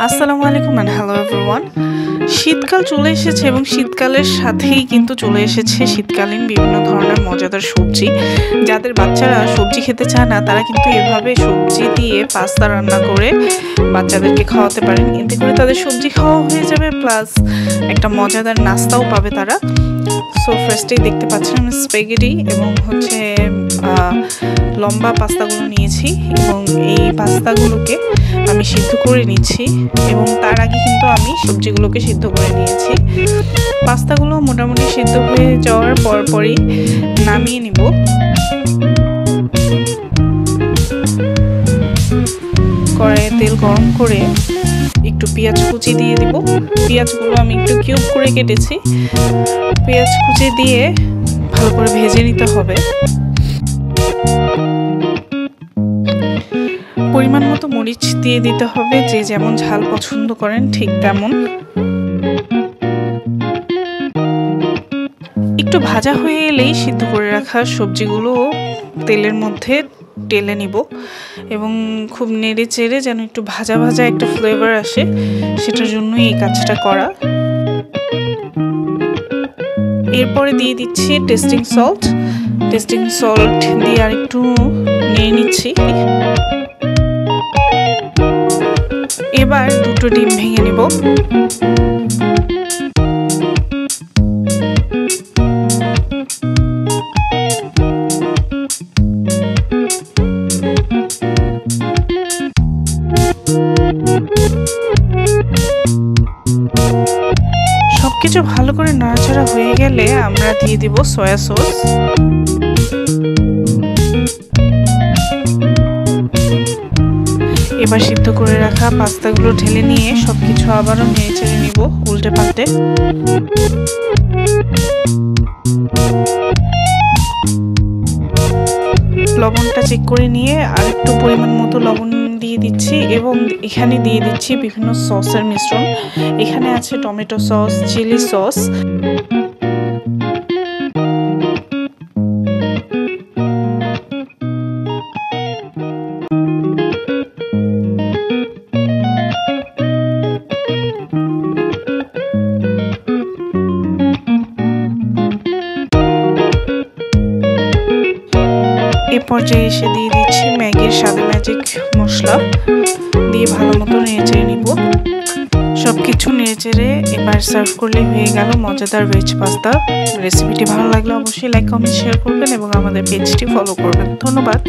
আসসালামু আলাইকুম and hello everyone. শীতকাল চলে এসেছে এবং শীতকালের সাথেই কিন্তু চলে এসেছে শীতকালীন বিভিন্ন ধরনের মজাদার সবজি। যাদের বাচ্চারা সবজি খেতে চায় না তারা কিন্তু এভাবে সবজি দিয়ে পাস্তা রান্না করে বাচ্চাদেরকে খাওয়াতে পারেন। এতে করে তাদের সবজি খাওয়া হয়ে যাবে, প্লাস একটা মজাদার নাস্তাও পাবে তারা। সো ফার্স্টেই দেখতে পাচ্ছেন আমি স্প্যাগেটি এবং লম্বা পাস্তাগুলো নিয়েছি এবং এই পাস্তাগুলোকে আমি সিদ্ধ করে নিচ্ছি এবং তার আগে কিন্তু আমি সবজিগুলোকে সিদ্ধ করে নিয়েছি। পাস্তাগুলো মোটামুটি সিদ্ধ হয়ে যাওয়ার পরপরই নামিয়ে নিব। কড়াইয়ে তেল গরম করে একটু পেঁয়াজ কুচি দিয়ে দিব। পেঁয়াজগুলো আমি একটু কিউব করে কেটেছি। পেঁয়াজ কুচি দিয়ে ভালো করে ভেজে নিতে হবে। পরিমাণ মতো মরিচ দিয়ে দিতে হবে, যে যেমন ঝাল পছন্দ করেন ঠিক তেমন। একটু ভাজা হয়ে এলেই সিদ্ধ করে রাখা সবজিগুলো তেলের মধ্যে ঢেলে নিব এবং খুব নেড়ে চেড়ে যেন একটু ভাজা ভাজা একটা ফ্লেভার আসে, সেটার জন্য এই কাজটা করা। এরপরে দিয়ে দিচ্ছি টেস্টিং সল্ট দিয়ে আর একটু নিয়ে নিচ্ছি। এবার দুটো ডিম ভেঙে নেব। সবকিছু ভালো করে নাড়াচাড়া হয়ে গেলে আমরা দিয়ে দিব সয়া সস। এবার সিদ্ধ করে রাখা পাস্তাগুলো ঢেলে নিয়ে সবকিছু আবারও নেড়ে চেড়ে নিব উল্টে পাল্টে। লবণটা চেক করে নিয়ে আর একটু পরিমাণ মতো লবণ দিয়ে দিচ্ছি এবং এখানে দিয়ে দিচ্ছি বিভিন্ন সসের মিশ্রণ। এখানে আছে টমেটো সস, চিলি সস, এ পর্যায়ে এসে দিয়ে দিচ্ছি ম্যাগির স্বাদে ম্যাজিক মশলা দিয়ে ভালো মতো নেড়েচেড়ে নিব। সবকিছু নেড়েচেড়ে এবার সার্ভ করলে হয়ে গেল মজাদার ভেজ পাস্তা। রেসিপিটি ভালো লাগলে অবশ্যই লাইক, কমেন্ট, শেয়ার করবেন এবং আমাদের পেজটি ফলো করবেন। ধন্যবাদ।